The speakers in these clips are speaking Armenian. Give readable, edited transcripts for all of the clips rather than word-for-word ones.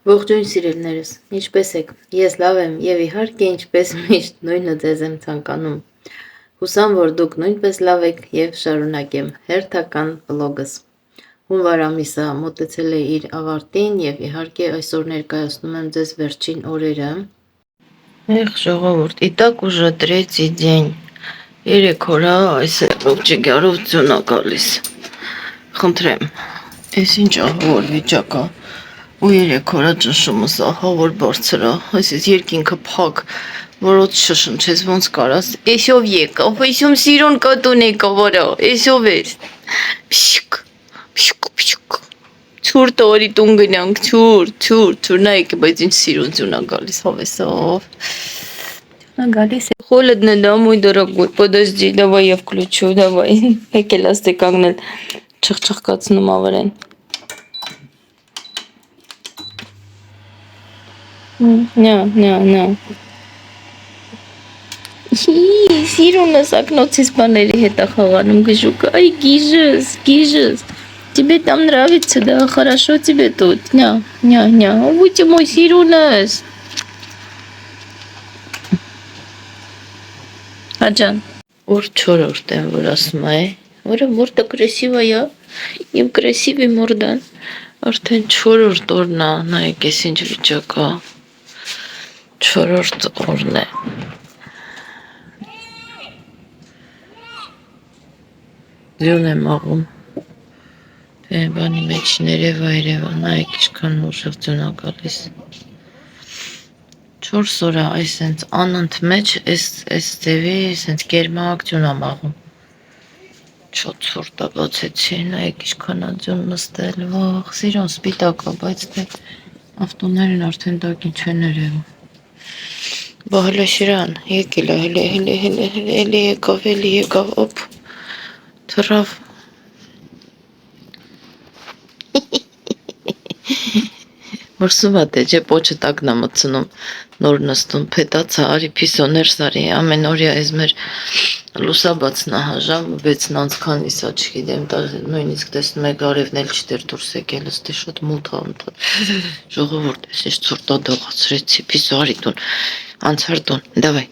Ողջույն սիրելիներս, ինչպե՞ս եք, ես լավ եմ և իհարկե ինչպես միշտ նույնը ձեզ եմ ցանկանում, հուսամ, որ դուք նույնպես լավ եք և շարունակեմ հերթական վլոգս, հունվար ամիսը մոտեցել է իր ավարտին և իհարկե այսօր ներկայացնում եմ ձեզ վերջին օրերը, ժողովուրդ, իտակ уже третий день, 3 օր այս ողջիկյարով ձյուն է գալիս, խնդրեմ, ես ինչ ահավոր վիճակ է, ու 3 օրա ճնշումս ահավոր բարձր է, այսպես երկինքը փակ, որոց չշնչես, ոնց կարաս, էսով եկավ, էսում սիրուն կատուն եկավ, արա, էսով էր, փշիկ, փշիկ, փշիկ, ցուրտ օրի տուն գնանք, ցուրտ, նայեք, բայց ինչ սիրուն ձյուն է գալիս, հավեսով, ձյուն է գալիս, холодно, да, мой дорогой, подожди, давай я включу, давай, եկել աստե կանգնել, չխչխկացնում ավրեն, Նա, սիրունս ակնոցից բաների հետ է խաղանում գժուկը, այ գիժս, тебе там нравится, да, хорошо тебе тут, ня, ой ты мой սիրունս, Աջան, որ 4-րդ եմ, որ ասում է, որը մորդը красивая, և красивый մորդան, արդեն 4-րդ օրն է, նայեք ես ինչ վիճակ է, 4-րդ օրն է, ձյուն եմ աղում, բանի մեջ ներևա, նայեք ինչքան ուժեղ ձյուն է գալիս, 4 օր է, այսենց անընդ մեջ, այս ձևի, այսենց կերմակ ձյուն եմ աղում, շատ ցուրտ է բացեցի, նայեք ինչքան է ձյուն նստել, վախ, սիրուն սպիտակ է, բայց դե ավտոներն արդեն տակին չեն ներևում, բա հլը շիրան, եկել է, հլը եկավ, ոպ, թռավ, մրսում է թե, ջե պոչը տակն է մտցնում, նոր նստում, փետացա, արի պիսոներ սարի, ամեն օրյա ես մեր լուսաբացն է հաժամ, 6-ն անցքանիս է, չգիտեմ, նույնիսկ տեսնում եք արևն էլ չդեր դուրս եկել, ստի շատ մութ է, ժողովուրդ, ես ինչ ցուրտ դողացրեցի, պիսո, արի տուն, անցար տուն, դավայ,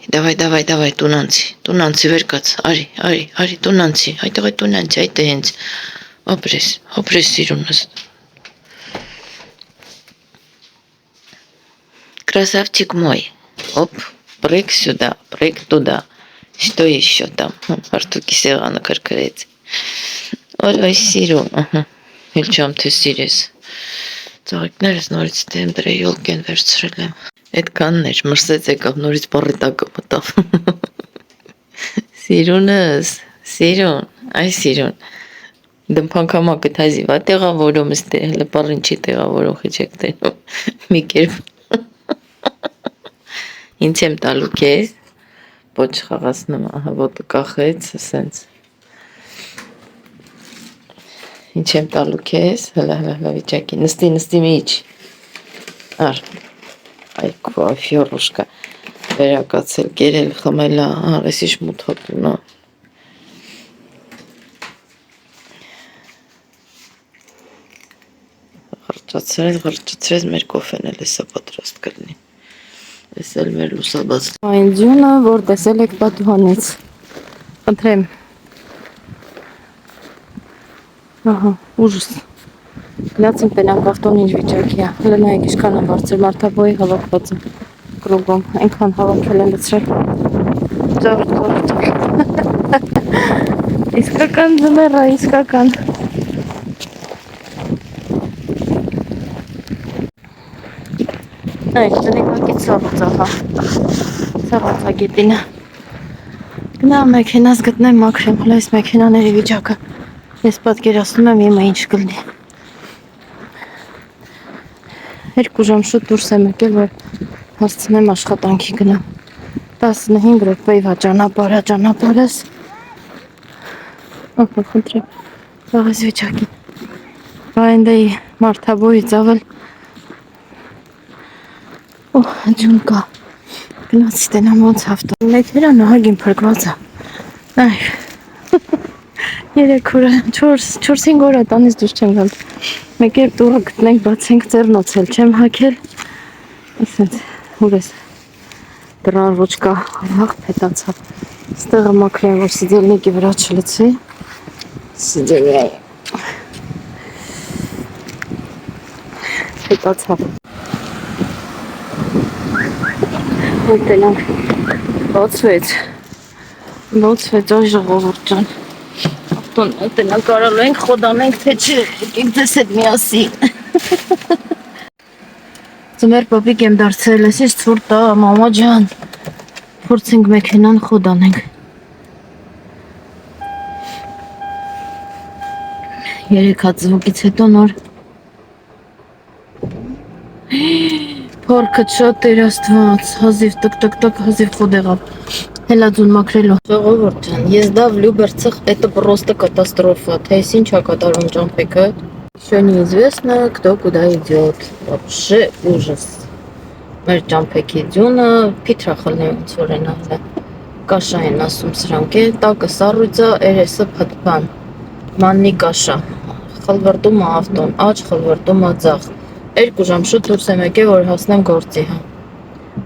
տուն անցի, վեր կաց, արի, տուն անցի, այդտեղ տուն անցի, այդ է հենց, հոպրես սիրունս, Красавчик мой, оп, прыг сюда, прыг туда, что еще там, արտուկի սեղանը կրկրեց, ой սիրուն, էլ չամ թե սիրես, ծաղիկներս նորից դեմ դրե յոլկեն վերցրել եմ, այդ կանն էր, մրսեց եկավ, նորից պարետակը մտավ, սիրունս, այ սիրուն, դմփանքամակը թազիվա տեղավորում ստե, հլը պարինչի տեղավորում խիչեք տենում, մի կերպ, Ինչ եմ տալու կեզ, պոչ խաղացնում, ահա ոտը կախեց, ասենց, ինչ եմ տալու կեզ, հլա վիճակի, նստի միչ, ար, այ կվա ֆյորուշկա, վերակացել, կերել, խմելա, ես ինչ մութատունա, ғրճացրեց մեր կոֆեն էլ էսա պատրաստ կրնի, ես էլ մեր լուսաբաց, այն ձյունը, որ տեսել եք պատուհանից, ընտրեմ, ահա, ուժս, գնացինք տենանք ավտոն ինչ վիճակի է, հլը նայեք ինչքան է բարձր մարդաբոյի հավաքված է, կրուգում, այնքան հավաքել է լցրել, իսկական ձմեռ է, իսկական, նայեք, տնիկակից սաղացա գետինը, գնա մեքենաս գտնեմ մաքրեմ, հլա այս մեքենաների վիճակը, ես պատկերացնում եմ իմը ինչ կլնի, 2 ժամ շուտ դուրս եմ եկել, որ հասցնեմ աշխատանքի գնամ, 15 րոպեի ճանապարհս, խնդրեմ, վաղես վիճակին, բայնդեի մարդաբոյից ավել, ձյուն կա, գնացի տենամ ոնց ավտո, մեքենան ահագին փրկված է, նայք, 3 օրը, 4-5 օրը տանից դուրս չեմ գալ, Մեկ էլ տուրը գտնենք, բացենք ձեռնոցել չեմ հակել։ Ասենց ուր ես դրան ոչ կա վաղ պետացավ։ Ստեղը մաքրեմ, որ սիդելնիկի վրա չլցի։ Սիդելի պետացավ։ Ուտելանք բացվեց այ ժողովուրդ ջան։ Ավտոն ուտելանք կարալու ենք, խոդանենք, թե չէ, եկեք ձեզ հետ միասին։ Ձմեր պապիկ եմ դարձել, ես ես ցուրտ է, մամա ջան։ Փորձենք մեքենան խոդանենք։ Երեք հատ զվուկից հետո նոր Փորքը շատ էր Աստված, հազիվ տկ, հազիվ խոդ եղավ։ Հելա ձուն մաքրելու։ Ժողովուրդ ջան, ездав Люберцах, это просто катастрофа. Թե ինչ է կատարում ճամփեքը։ Еще неизвестно, кто куда идет. Вообще ужас. Մեր ճամփեքի ձյունը փիթրախլնի ոնց որ են ասել։ Կաշա են ասում սրանք է, տակը սառույցը, երեսը փթփան։ Մաննի կաշա։ Խլվրտում է ավտոն, աջ խլվրտում է ձախ։ 2 ժամ շուտ դուրս եմ եկել, որ հասնեմ գործի, հա։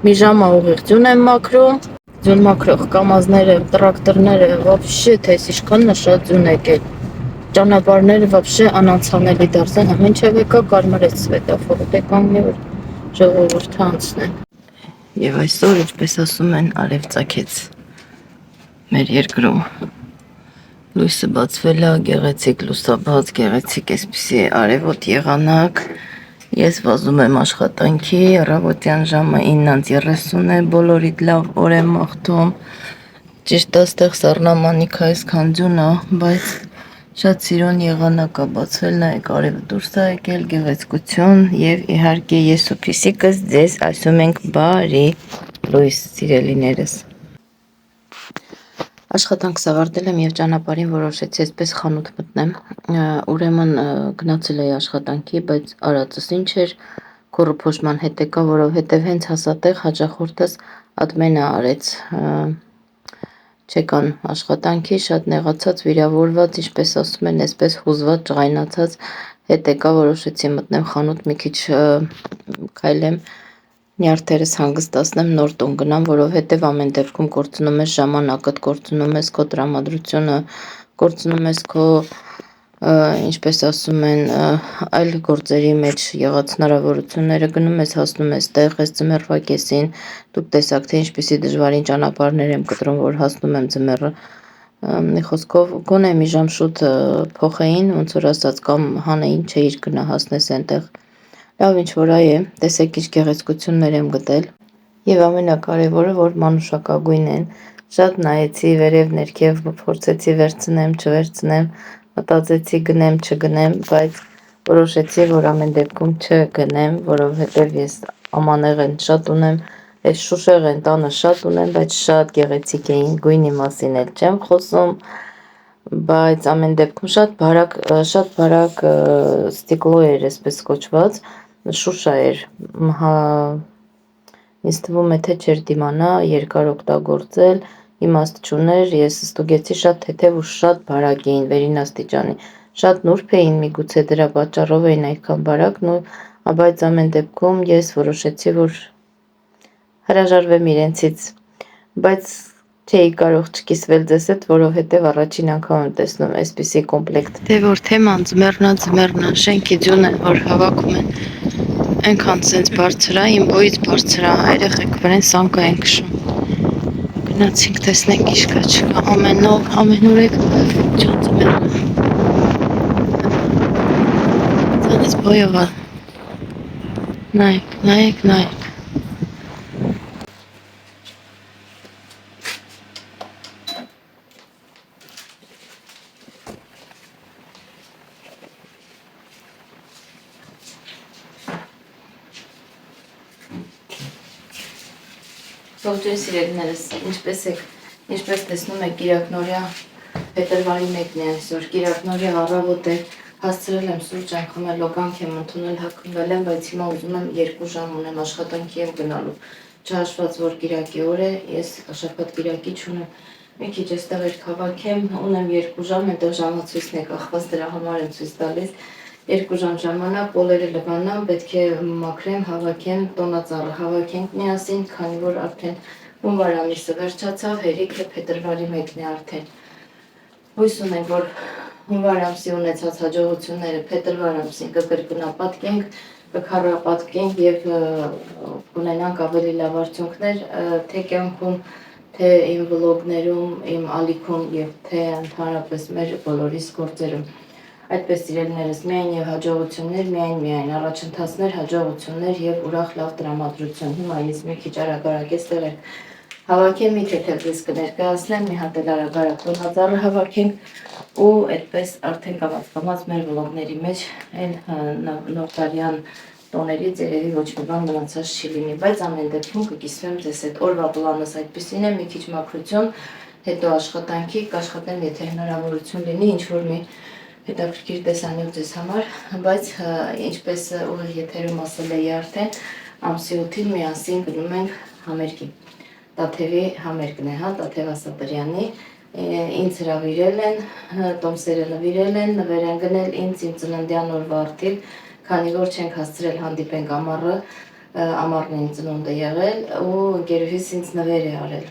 Մի ժամա ուղիղ ձյուն եմ մաքրում, ձյուն մաքրող կամազները, տրակտորները, вообще թե ինչքան շատ ձյուն եկել։ Ճանապարհները вообще անանցանելի դարձան, մինչև եկա կարմրեց սվետաֆորը, դե կանգնի որ ժողովուրդը անցնեն։ Եվ այսօր, ինչպես ասում են, արև ծագեց մեր երկրում։ Լույսը բացվել է, գեղեցիկ լուսաբաց, գեղեցիկ այսպիսի արևոտ եղանակ։ Ես վազում եմ աշխատանքի, առավոտյան ժամը 9:30 է, բոլորիդ լավ օր եմ մաղթում։ Ճիշտ է, ստեղ սառնամանիք այսքան ձյուն է, բայց շատ սիրուն եղանակ է բացվել, նայեք արևը դուրս է եկել, գեղեցկություն եւ իհարկե ես ու փիսիկս ձեզ ասում ենք բարի լույս, սիրելիներս։ Աշխատանք ավարտել եմ եւ ճանապարհին որոշեցի այսպես խանութ մտնեմ։ Ուրեմն գնացել էի աշխատանքի, բայց արածս ինչ էր, քորը փոշման հետ եկա, որովհետեւ հենց հասատեղ հաճախորդս ադմենը արեց։ Չեկան աշխատանքի, շատ նեղացած, վիրավորված, ինչպես ասում են, այսպես հուզված, ջղայնացած հետ եկա, որոշեցի մտնեմ խանութ, մի քիչ քայլեմ, նյարդերս հանգստացնեմ, նոր տուն գնամ, որովհետև ամեն դեպքում կորցնում ես ժամանակդ, կորցնում ես քո տրամադրությունը, կորցնում ես քո, ինչպես ասում են, այլ գործերի մեջ եղած հնարավորությունները, գնում ես հասնում ես տեղ, ես ձմեռվա կեսին, դուք տեսաք, թե ինչպիսի դժվարին ճանապարհներ եմ կտրում, որ հասնում եմ ձմեռը, մի խոսքով գոնե մի ժամ շուտ փոխեին, ոնց որ ասած, կամ հանեին, չէիր գնա հասնես այնտեղ։ Լավ ինչ որ այ է, տեսեք ինչ գեղեցկություններ եմ գտել եւ ամենակարևորը որ մանուշակագույն են, շատ նայեցի վերև ներքև, փորձեցի վերցնեմ, չվերցնեմ, մտածեցի գնեմ, չգնեմ, բայց որոշեցի որ ամեն դեպքում չգնեմ, որովհետեւ ես ամանեղեն շատ ունեմ, այս շուշեղեն տանը շատ ունեմ, բայց շատ գեղեցիկ էին, գույնի մասին էլ չեմ խոսում, բայց ամեն դեպքում շատ բարակ ստիկլո էր, այսպես կոչված, շուշա էր, ինձ թվում է թե չէր դիմանա երկար օգտագործել, իմաստ չուներ, ես ստուգեցի շատ թեթև ու շատ բարակ էին վերին աստիճանի, շատ նուրբ էին, միգուցե դրա պատճառով էին այդքան բարակն ու, բայց ամեն դեպքում ես որոշեցի, որ հրաժարվեմ իրենցից, բայց չէի կարող չկիսվել ձեզ հետ, որովհետև առաջին անգամ եմ տեսնում այսպիսի կոմպլեկտ։ Դե որ թեման ձմեռնա, շենքի ձյունը, որ հավաքում են, այնքան սենց բարձր է, իմ բոյից բարձր է, երեխեք վրեն սանկա են քշում։ Գնացինք տեսնենք ինչ կա չկա, ամենուրեք ջան ձմեռնա։ Ձանից բոյով է։ Նայեք։ Ողջույն սիրելիներս, ինչպես տեսնում եք կիրակնորյա փետրվարի 1-ն է այսօր, կիրակնորյա առավոտ է, հասցրել եմ սուրճ այն խմել, լոկանք եմ ընդունել, հագնվել եմ, բայց հիմա ուզում եմ 2 ժամ ունեմ աշխատանքի եմ գնալու, չհաշված որ կիրակի օր է, ես շաբաթ կիրակի չունեմ, մի քիչ այստեղ էր քաղաքեմ, ունեմ 2 ժամ, այնտեղ ժամացույցն է կախված, դրա համար եմ ցույց տալիս, 2 ժամ ժամանակ բոլերը լվանան, պետք է մաքրեմ, հավաքեմ, տոնածառը հավաքենք միասին, քանի որ արդեն հունվար ամիսը վերջացավ, հերիքը փետրվարի 1-ն է արդեն։ Հույս ունենք, որ հունվար ամսի ունեցած հաջողությունները փետրվար ամսին կկրկնապատկենք, կքառապատկենք եւ կունենանք ավելի լավ արդյունքներ, թե կյանքում, թե իմ վլոգներում, իմ ալիքում եւ թե ընդհանրապես մեր բոլորիս գործերում։ Այդպես սիրելիներս, միայն եւ հաջողություններ, միայն առաջընթացներ, հաջողություններ եւ ուրախ լավ տրամադրություն։ Հիմա ես մի քիչ արագ էստեղ հավաքեմ, մի թեթև կներկայացնեմ, մի հատ էլ արագ տոնածառը հավաքենք ու այդպես արդեն կամաց մեր վլոգների մեջ այն նորտարյան տոներից երևի ոչ մի բան մնացած չի լինի, բայց ամեն դեպքում կկիսվեմ ձեզ հետ։ Օրվա պլանս այդպեսին է, մի քիչ մաքրություն, հետո աշխատանքի, կաշխատեմ, եթե հնարավորություն լինի, ինչ-որ մի հետաքրքիր տեսանյութ ձեզ համար, բայց ինչպես ուղիղ եթերում ասել էի արդեն, ամսի 8-ին միասին գնում ենք համերգի։ Տաթևի համերգն է, Տաթև Ասատրյանի, ինձ հրավիրել են, տոմսերը նվիրել են, նվեր են գնել ինձ, իմ ծննդյան օրվա արդիվ, քանի որ չենք հասցրել հանդիպենք ամառը, ամառն են ծնունդը եղել ու ընկերուհիս ինձ նվեր է արել։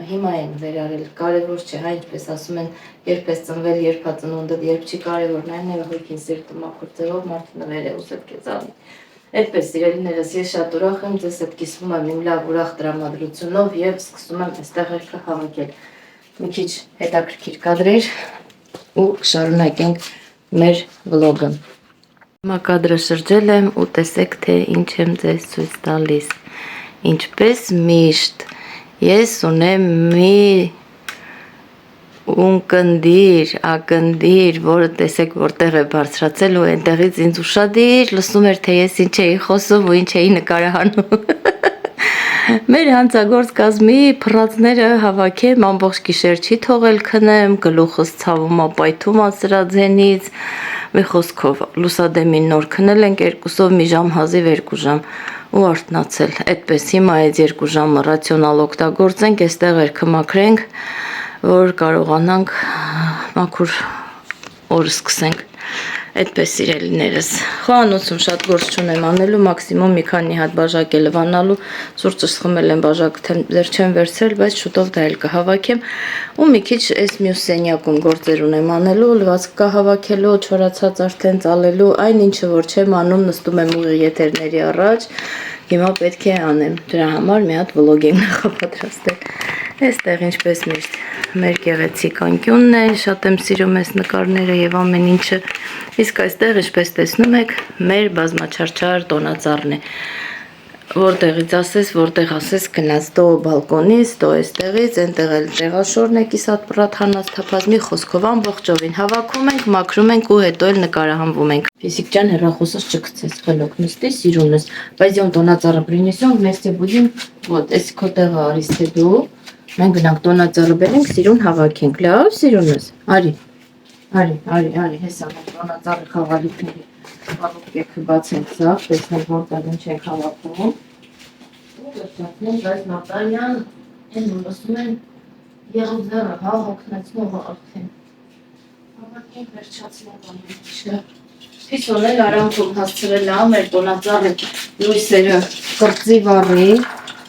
Հիմա են նվեր արել, կարևոր չէ, հա ինչպես ասում են, երբ ես ծնվել, երբ է ծնունդը, երբ չի կարևոր, նաև հոգին սիրտը մաքուր ձևով մարդը նվեր է ուզել քեզ անի։ Այդպես սիրելիներս, ես շատ ուրախ եմ, ձեզ հետ կիսվում եմ իմ լավ ուրախ տրամադրությունով եւ սկսում եմ այստեղ երգը հավաքել։ Մի քիչ հետաքրքիր կադրեր ու շարունակենք մեր վլոգը։ Հիմա կադրը շրջել եմ ու տեսեք, թե ինչ եմ ձեզ ցույց տալիս։ Ինչպես միշտ, ես ունեմ մի ունկնդիր, ակնդիր, որը տեսեք որտեղ է բարձրացել ու այնտեղից ինձ ուշադիր լսում էր, թե ես ինչ էի խոսում ու ինչ էի նկարահանում։ Մեր հանցագործ կազմի փռածները հավաքեմ, ամբողջ գիշեր չի թողել քնեմ, գլուխս ցավում է, պայթում է սրա ձենից, մի խոսքով լուսադեմին նոր քնել ենք 2-ով մի ժամ հազիվ 2 ժամ ու արթնացել։ Այդպես հիմա այդ 2 ժամը ռացիոնալ օգտագործենք, այստեղ երգը մաքրենք, որ կարողանանք մաքուր օրը սկսենք։ Այդպես սիրելիներս, խոհանոցում շատ գործ չունեմ անելու, մաքսիմում մի քանի հատ բաժակ է լվանալու, սուրճս խմել եմ բաժակը դեռ չեմ վերցրել, բայց շուտով դա էլ կհավաքեմ ու մի քիչ այս մյուս սենյակում գործեր ունեմ անելու, լվացք կա հավաքելու, չորացած արդեն ծալելու, այն ինչը որ չեմ անում, նստում եմ ուղիղ եթերների առաջ, հիմա պետք է անեմ, դրա համար մի հատ վլոգ եմ նախապատրաստել։ Այստեղ ինչպես միշտ մեր գեղեցիկ անկյունն է, շատ եմ սիրում այս նկարները եւ ամեն ինչը, իսկ այստեղ ինչպես տեսնում եք, մեր բազմաչարչար տոնածառն է, որտեղից ասես գնաց դո բալկոնից, դո այստեղից, այնտեղ էլ տեղաշորն է կիսատ պրատ հանած թափած, մի խոսքով ամբողջովին հավաքում ենք, մաքրում ենք ու հետո էլ նկարահանվում ենք։ Физик ջան, հեռախոսս չգցես, խելոք նստի, սիրունս, пойдем տոնածառը принесем, вместе будем, вот, այս քո տեղը արիս թե դու, մենք գնանք տոնածառը բերենք, սիրուն հավաքենք, լավ, սիրունս, արի, հեսա մենք տոնածառը խաղալիքների Կեքը բացենք սա, տեսնենք որտեղ ինչ ենք հավաքում ու վերջացնենք, բայց Նատալյան են լսում են եղուձերը, հա, հոգնեցնողը արդեն հավաքենք, վերջացնենք ամեն ինչը Ֆիսոն էլ արանքում հասցրել է մեր տոնածառը լույսերը կրծի վառի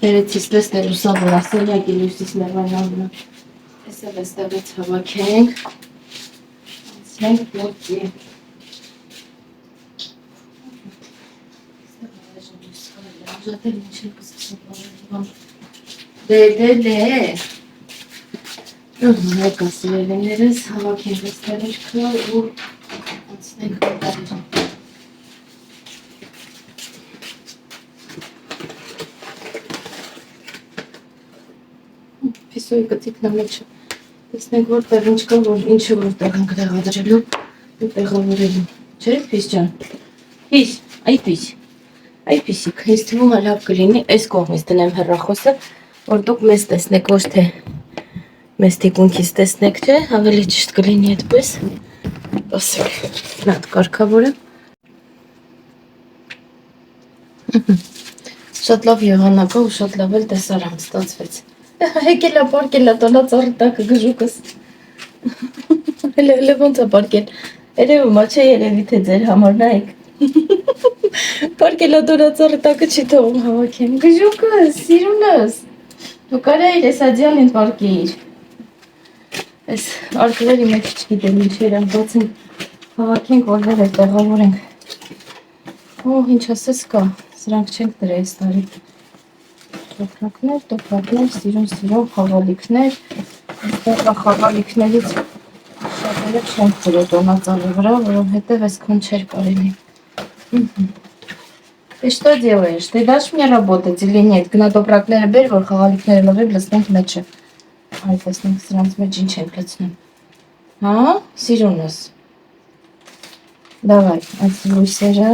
վերեցիս տեսնել ուսավոր ասելյակի լույսիս ներվայնալը ես էլ էստեղից հավաքենք անցնենք ոտի Ժատել ինչ եմ կսկսում դե Եկա սիրելիներս հավաքենք էստեղ երգը ու անցնենք վտարին Ֆիսոյի կտիկն ամեջը տեսնենք որտեղ ինչ կա, ինչը որտեղ ենք տեղադրելու ու տեղավորելու Չէ, Ֆիս ջան Ֆիս, այ Ֆիս Այ Ֆիսիկ, ինձ թվում է լավ կլինի այս կողմից դնեմ հեռախոսը, որ դուք մեզ տեսնեք, ոչ թե մեզ թիկունքից տեսնեք, չէ, ավելի ճիշտ կլինի այդպես, ասեք, նատ կարգավոր եմ, շատ լավ եղանակ ու շատ լավ էլ տեսարան ստացվեց, հեկել է պարկել է տոնածառի տակը գժուկս, հելը ոնց է պարկել, Երևում է չէ երևի թե ձեր համար նայեք։ Պարկելա դորածառը տակը չի թողում հավաքեմ։ Գժուկս, սիրունս։ Դու կարայիր ես ադյալին պարկեիր։ Այս արկլերի մեջ չգիտեմ ինչեր են բացեն հավաքենք որներ է տեղավորենք։ Օ, ինչ ասես կա, սրանք չենք դրա այս տարի։ Տոփակներ, սիրուն խաղալիքներ, այստեղ խաղալիքներից շատերը չենք դրել տոնածալի վրա, որովհետև այսքան չէր կարելի։ Ты что делаешь? Ты дашь мне работать или нет? Գնատոպրակները բեր, որ խաղալիքները լվեմ, լցնենք մեջը։ Այ տեսնենք սրանց մեջ ինչ ենք լցնում։ Հա, սիրունս։ Давай, այս լույսերը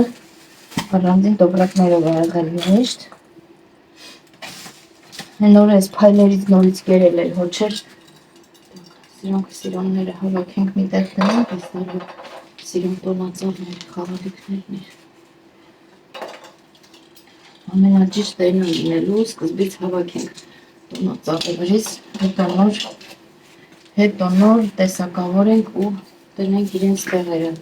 առանձին տոպրակներով աղել միշտ։ Նոր այս փայլերից նորից գերել էր, հո չէր։ Սիրոնները հավաքենք մի տեղ դնենք, այստեղ սիրուն տոնածառներ, խաղալիքներն էր։ Ամենաջիշտ այն լինելու սկզբից հավաքենք տոնածառներից, հետո նոր տեսակավորենք ու դնենք իրենց տեղերը։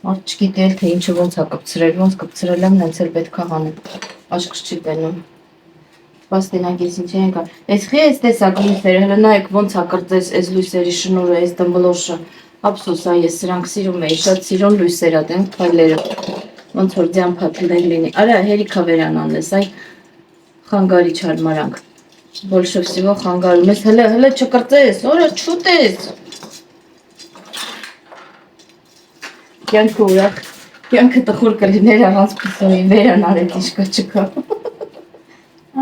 Մարդ չգիտի էլ թե ինչը ոնց է կպցրել, ոնց կպցրել եմ, նենց էլ պետք է հանեմ, աշկս չի տենում։ Պաստենակ ես ինչ են կա, ես խի ես տեսակ լույսերը, հլը նայեք ոնց է կրծես ես լույսերի շնուրը, ես դմբլոշը, ապսոս է ես սրանք սիրում էի, շատ սիրուն լույսեր ա դենք փայլերը, ոնց որ ձյան փաթլներ լինի, արա հերիքա վերան անես, այ խանգարի չարմարանք, բոլշով սիվո խանգարում ես, հլը չկրծես, որա չուտես։ Կյանքը ուրախ, կյանքը տխուր կլիներ առանց պիսոյի, վերան արետ իշկա չկա։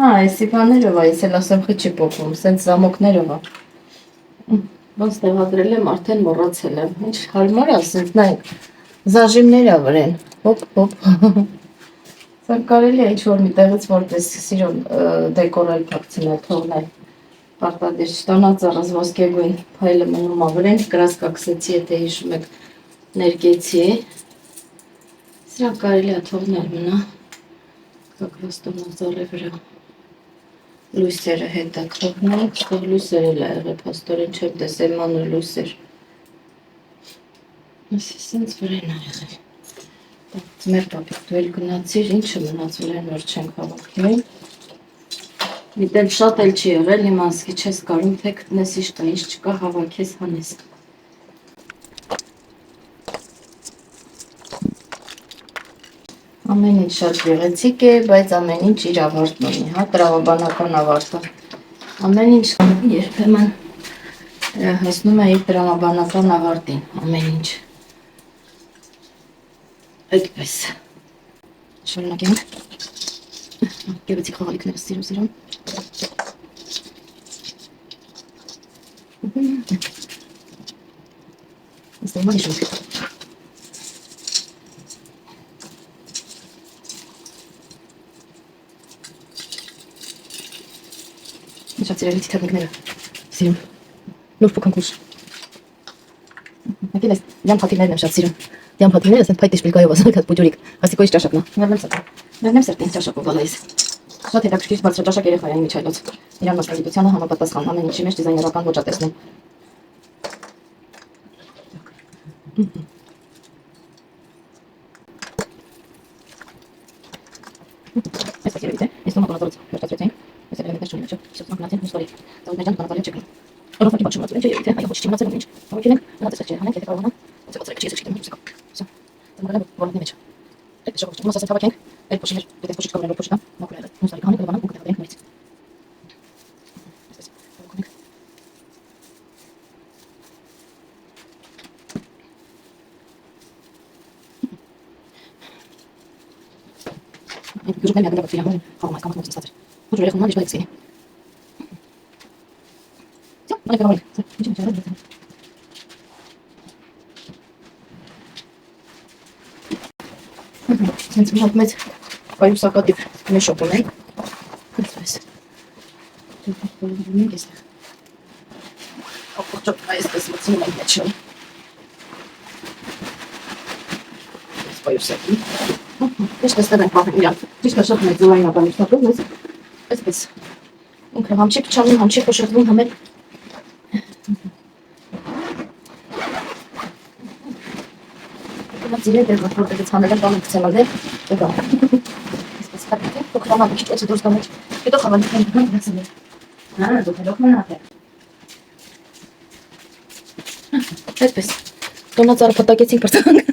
Այսի բաներով է, ես էլ ասեմ խի չի պոպում, սենց զամոկներով է։ Ոնց տեղադրել եմ, արդեն մոռացել եմ, ինչ հարմար է, սենց նայք, զաժիմներ ա վրեն, հոպ։ Սա կարելի է ինչ-որ մի տեղից որպես սիրուն դեկորել պակցինել, թողնել, պարտադիր չտոնածառս ոսկեգույն փայլը մնում ա վրեն, կրասկա կսեցի, եթե հիշում եք ներկեցի, սրանք կարելի է թողնել մնա, կակրոս տոնածառի վրա, լույսերը հետ է թողնենք, ստեղ լույսեր էլ է եղել, պաստորեն չեմ տեսել մանր լույսեր, սենց վրեն է եղել, մեր պապիկ դու էլ գնացիր, ինչը մնաց վրեն, որ չենք հավաքնել, միտել շատ էլ չի եղել, հիմա ասկի չես կարում, թե կտնես ինչ կա, ինչ չկա, հավաքես հանես։ Ամեն ինչ շատ գեղեցիկ է, բայց ամեն ինչ իր ավարտն ունի, հա, տրամաբանական ավարտը։ Ամեն ինչ երբեմն հասնում է իր տրամաբանական ավարտին, ամեն ինչ։ Այդպես։ Շարունակենք։ Գեղեցիկ խաղալիքները սիրում։ Ստեղ մա հիշում։ Շատ սիրելի թիթեռնիկները, սիրում, նոր փոքանքուշ։ Ակել ես յան փաթիներն եմ շատ սիրում, յան փաթիները ասեն փայտ էշպիլկայով ասան, կած պուջուրիկ, ասիկոյից ճաշակնա, վերնեմ սրտին ճաշակով վալայիս, շատ հետաքրքիր բարձրաճաշակ երեխա է միջայլոց, իրան մասնագիտությանը համապատասխան, ամեն ինչի մեջ դիզայներական ոճ ա տեսնում։ Այսպես երևից է, ես նոմա տոնածառոց վերջացրեցենք, ես էլեմենտներ չունի մեջը, սյոց մանգնացին հուսվարի, ծավոտ մեջան տոնածարին չկրին։ Ռոֆակի բաչում ածուրեն չէ երևից է, այո ոչ չի մնացել ինչ, հավաքել ենք, մնացել չէ, հանենք, եթե կարողանանք, ոցե բացրեք չի ես չգիտեմ, հուսիկա, սյո, ծամարել եմ որոտնի մեջ, այդպես ժողովուրդ, ումաս ասած հավաքենք, այդ պոշիներ, դետես պոշիչ կավորեն, որ պոշիտա, մակուր եղել, հուսվարի կհանենք, լվանանք ու կտեղադրենք նորից։ Այսպես, հավաքենք։ Գժուկներ միագնդակ վրի համորեն, խաղում այս կամաք մոծն ստացր, ոչ որ երեխունման իշպա դեպսկենի։ Սյո, մանեք վրամորիկ, ինչ եմ չարել դրեցեն։ Սենց մի հատ մեծ պայուսակատիվ մեշոպ ունենք, այսպես, դուրգենք եստեղ, ապողջոք այսպես մծնում ենք մեջում, այս պայուսակի, Ես տեսել եմ պահել իրար։ Ճիշտ է շատ մեծ զուգայնական ստատուս ես։ Այսպես։ Ինքը համչի փչանում, համչի փոշոտվում համել։ Նա ծիրել էր որտեղից հանել եմ բանը գցել ալել։ Դա։ Այսպես հատկի, փոքրամա քիչ էս դուրս գամեջ։ Հետո խավալի քան գցել էր։ Նա դու հելով մնաց։ Այսպես։ Տոնածառը պատակեցինք բրցանք։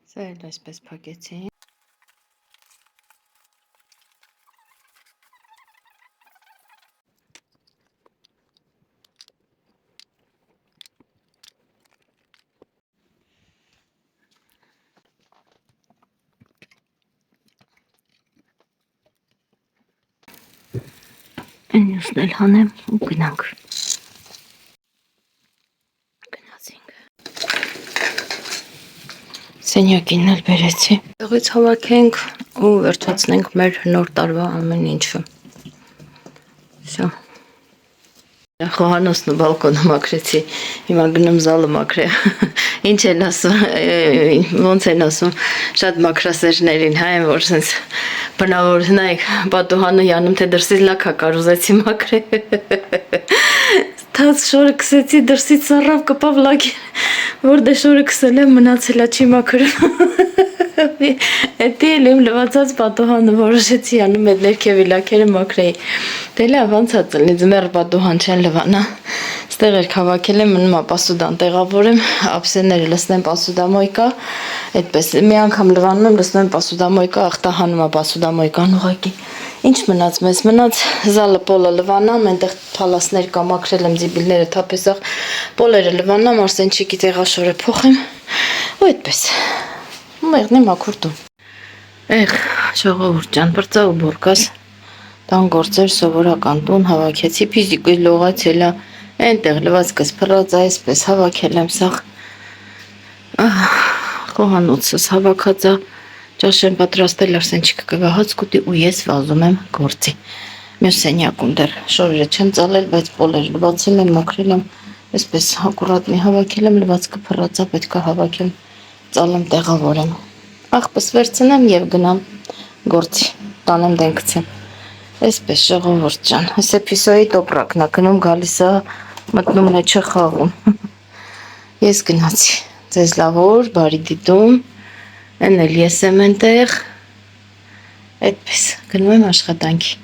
Սա էլ այսպես փակեցի։ Մյուսն էլ հանեմ ու գնանք։ Գնացինք։ Սենյակին էլ բերեցի։ Տեղից հավաքենք ու վերջացնենք մեր նոր տարվա ամեն ինչը։ Всё։ Խոհանոցն ու բալկոնը մաքրեցի, հիմա գնում զալը մաքրեմ։ Ինչ են ասում, ոնց են ասում, շատ մաքրասերներին, հա, որ sense բնավոր նայեք, պատուհանը յանում թե դրսից լաքա կարուզեցի մաքրել։ Թաց շորը քսեցի դրսից սառավ կպավ լաքի, որ դե շորը քսել եմ մնացել է չի մաքրում։ Էդի էլ իմ լվացած պատուհանը որոշեցի անում այդ ներքևի լաքերը մաքրեի։ Դե լավ անցած լինի ձմեռ պատուհան չեն լվանա։ Ստեղ էր հավաքել եմ մնում ապասուդան տեղավորեմ, ափսեները լցնեմ պասուդամոյկա, այդպես մի անգամ լվանում եմ լցնում եմ պասուդամոյկա, ախտահանում պասուդամոյկան ուղակի։ Ինչ մնաց մեզ մնաց զալը պոլը լվանամ, այնտեղ փալասներ կա մաքրել եմ ձիբիլները թափեսախ, պոլերը լվանամ, արսենչիկի տեղաշորը փոխեմ, ու այդպես։ Մեղնի մաքուրտում։ Էղ, ժողովուրդ ջան, բրծա ու բորկաս, տան գործեր սովորական տուն հավաքեցի, ֆիզիկույի լողացել է, այնտեղ լվացքս փռած այսպես հավաքել եմ սաղ, խոհանոցս հավաքած է, ճաշ եմ պատրաստել, արսենչիկը կգահաց կուտի ու ես վազում եմ գործի։ Մյուս սենյակում դեռ շորերը չեմ ծալել, բայց պոլեր լվացել եմ, մաքրել եմ, այսպես ակուրատ մի հավաքել եմ, լվացքը փռած է, պետք է հավաքեմ, ծալեմ, տեղավորեմ։ Աղբս վերցնեմ եւ գնամ գործի, տանեմ դենքցեմ։ Այսպես ժողովուրդ ջան, այս էպիսոդի տոպրակն է գնում գալիս է, մտնում է չխաղում։ Ես գնացի, ձեզ լավ օր, բարի դիտում, են էլ ես եմ այնտեղ, այդպես, գնում եմ աշխատանքի,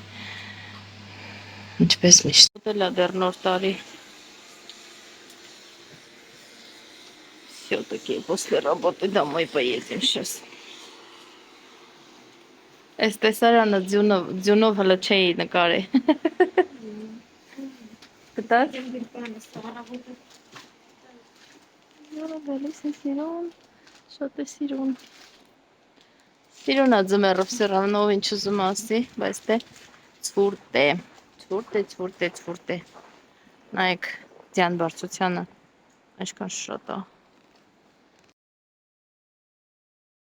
ինչպես միշտ։ Ուտել է դեռ նոր տարի։ Всё-таки после работы домой поедем сейчас. Այս տեսարանը ձյունով հլը չէի նկարի։ Գտար։ Սիրուն, շատ է սիրուն։ Սիրուն է ձմեռով все равно ինչ ուզում ասի, բայց դե ցուրտ է, ցուրտ է։ Նայեք ձյան բարձրությանը, այսքան շատ է։